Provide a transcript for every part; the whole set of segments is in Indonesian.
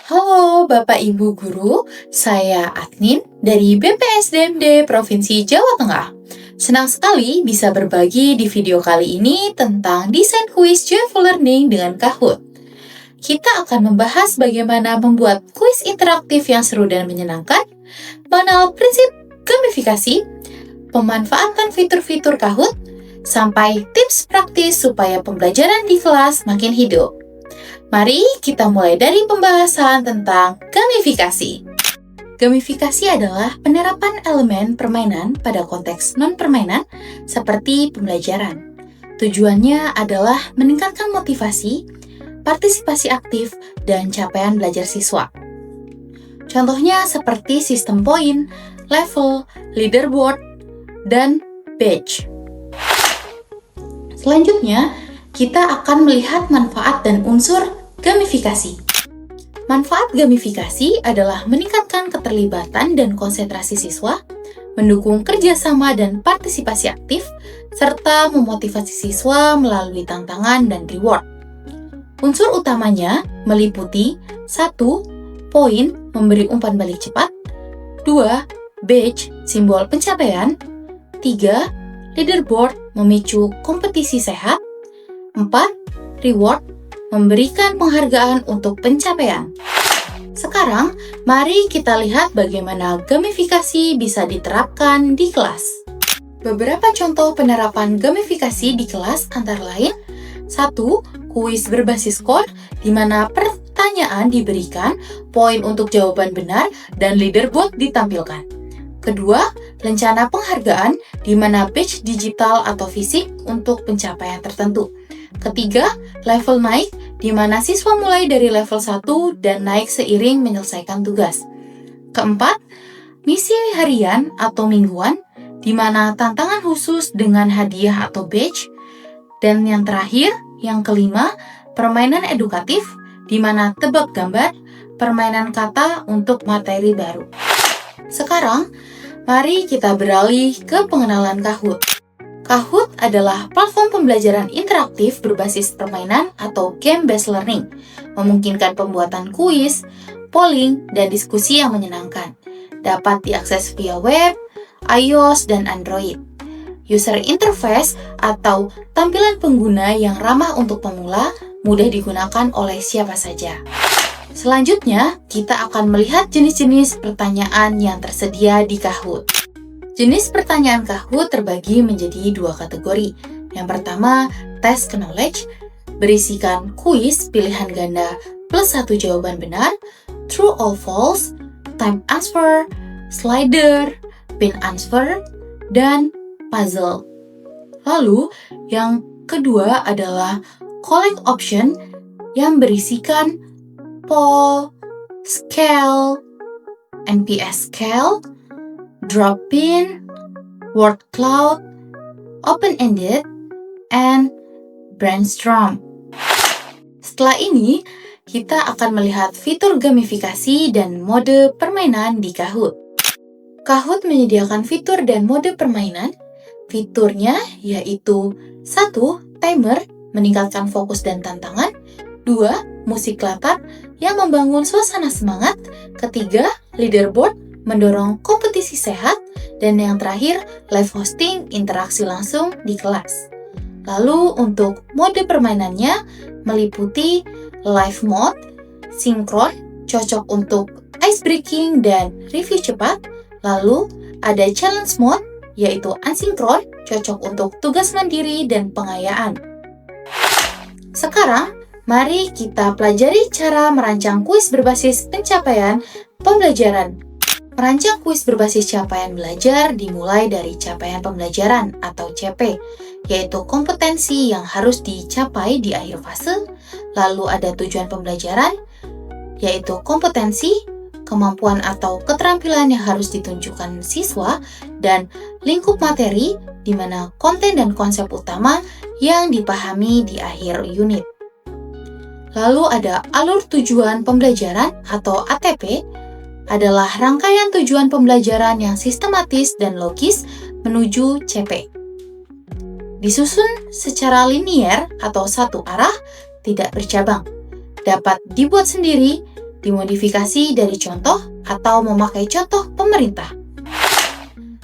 Halo Bapak Ibu Guru, saya Adnin dari BPSDMD Provinsi Jawa Tengah. Senang sekali bisa berbagi di video kali ini tentang desain kuis Joyful Learning dengan Kahoot. Kita akan membahas bagaimana membuat kuis interaktif yang seru dan menyenangkan, mengenal prinsip gamifikasi, pemanfaatan fitur-fitur Kahoot, sampai tips praktis supaya pembelajaran di kelas makin hidup. Mari kita mulai dari pembahasan tentang gamifikasi. Gamifikasi adalah penerapan elemen permainan pada konteks non-permainan seperti pembelajaran. Tujuannya adalah meningkatkan motivasi, partisipasi aktif, dan capaian belajar siswa. Contohnya seperti sistem poin, level, leaderboard, dan badge. Selanjutnya, kita akan melihat manfaat dan unsur gamifikasi. Manfaat gamifikasi adalah meningkatkan keterlibatan dan konsentrasi siswa, mendukung kerjasama dan partisipasi aktif, serta memotivasi siswa melalui tantangan dan reward. Unsur utamanya meliputi 1. Poin, memberi umpan balik cepat. 2. Badge, simbol pencapaian. 3. Leaderboard, memicu kompetisi sehat. 4. Reward, memberikan penghargaan untuk pencapaian. Sekarang, mari kita lihat bagaimana gamifikasi bisa diterapkan di kelas. Beberapa contoh penerapan gamifikasi di kelas antara lain: 1. Kuis berbasis skor, di mana pertanyaan diberikan, poin untuk jawaban benar, dan leaderboard ditampilkan. Kedua, rencana penghargaan, di mana badge digital atau fisik untuk pencapaian tertentu. Ketiga, level naik, di mana siswa mulai dari level 1 dan naik seiring menyelesaikan tugas. Keempat, misi harian atau mingguan, di mana tantangan khusus dengan hadiah atau badge. Dan yang terakhir, yang kelima, permainan edukatif, di mana tebak gambar, permainan kata untuk materi baru. Sekarang, mari kita beralih ke pengenalan Kahoot. Kahoot adalah platform pembelajaran interaktif berbasis permainan atau game-based learning, memungkinkan pembuatan kuis, polling, dan diskusi yang menyenangkan. Dapat diakses via web, iOS, dan Android. User interface atau tampilan pengguna yang ramah untuk pemula, mudah digunakan oleh siapa saja. Selanjutnya, kita akan melihat jenis-jenis pertanyaan yang tersedia di Kahoot. Jenis pertanyaan Kahoot terbagi menjadi dua kategori. Yang pertama, test knowledge, berisikan kuis pilihan ganda plus 1 jawaban benar, true or false, time answer, slider, pin answer, dan puzzle. Lalu, yang kedua adalah collect option yang berisikan poll, scale, NPS scale, drop-in, word cloud, open-ended, and brainstorm. Setelah ini, kita akan melihat fitur gamifikasi dan mode permainan di Kahoot. Kahoot menyediakan fitur dan mode permainan. Fiturnya yaitu 1. Timer, meningkatkan fokus dan tantangan. 2. Musik latar yang membangun suasana semangat. 3. Leaderboard, mendorong kompetisi sehat, dan yang terakhir, live hosting, interaksi langsung di kelas. Lalu untuk mode permainannya meliputi live mode, sinkron, cocok untuk ice breaking dan review cepat. Lalu ada challenge mode, yaitu asinkron, cocok untuk tugas mandiri dan pengayaan. Sekarang, mari kita pelajari cara merancang kuis berbasis pencapaian pembelajaran. Merancang kuis berbasis capaian belajar dimulai dari capaian pembelajaran atau CP, yaitu kompetensi yang harus dicapai di akhir fase. Lalu ada tujuan pembelajaran, yaitu kompetensi, kemampuan atau keterampilan yang harus ditunjukkan siswa, dan lingkup materi, di mana konten dan konsep utama yang dipahami di akhir unit. Lalu ada alur tujuan pembelajaran atau ATP, adalah rangkaian tujuan pembelajaran yang sistematis dan logis menuju CP. Disusun secara linier atau satu arah, tidak bercabang. Dapat dibuat sendiri dimodifikasi dari contoh atau memakai contoh pemerintah.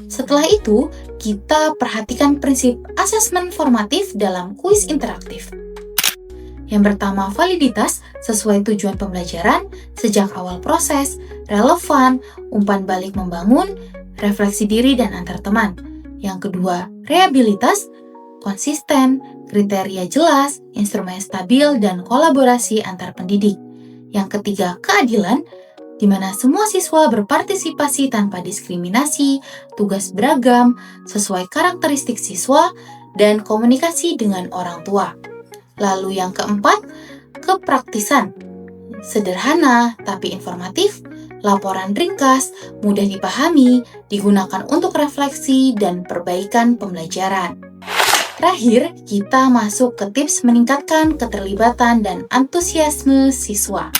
Setelah itu, kita perhatikan prinsip asesmen formatif dalam kuis interaktif. Yang pertama, validitas sesuai tujuan pembelajaran sejak awal proses, relevan, umpan balik membangun, refleksi diri dan antar teman. Yang kedua, reliabilitas, konsisten, kriteria jelas, instrumen stabil, dan kolaborasi antar pendidik. Yang ketiga, keadilan, di mana semua siswa berpartisipasi tanpa diskriminasi, tugas beragam, sesuai karakteristik siswa, dan komunikasi dengan orang tua. Lalu yang keempat, kepraktisan. Sederhana tapi informatif, laporan ringkas, mudah dipahami, digunakan untuk refleksi dan perbaikan pembelajaran. Terakhir, kita masuk ke tips meningkatkan keterlibatan dan antusiasme siswa.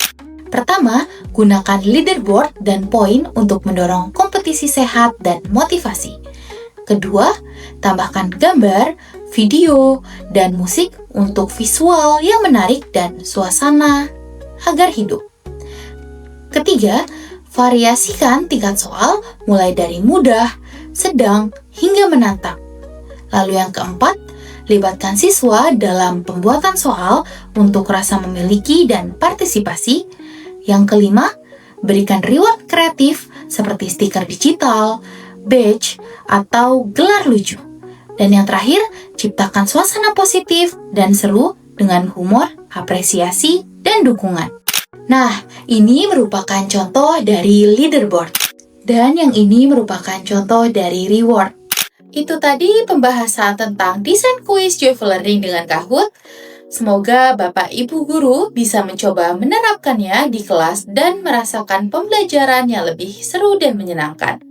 Pertama, gunakan leaderboard dan poin untuk mendorong kompetisi sehat dan motivasi. Kedua, tambahkan gambar, video, dan musik untuk visual yang menarik dan suasana agar hidup. Ketiga, variasikan tingkat soal mulai dari mudah, sedang, hingga menantang. Lalu yang keempat, libatkan siswa dalam pembuatan soal untuk rasa memiliki dan partisipasi. Yang kelima, berikan reward kreatif seperti stiker digital, badge, atau gelar lucu. Dan yang terakhir, ciptakan suasana positif dan seru dengan humor, apresiasi, dan dukungan. Nah, ini merupakan contoh dari leaderboard. Dan yang ini merupakan contoh dari reward. Itu tadi pembahasan tentang desain kuis Joyful Learning dengan Kahoot. Semoga Bapak Ibu Guru bisa mencoba menerapkannya di kelas dan merasakan pembelajaran yang lebih seru dan menyenangkan.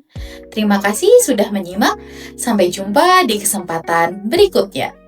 Terima kasih sudah menyimak. Sampai jumpa di kesempatan berikutnya.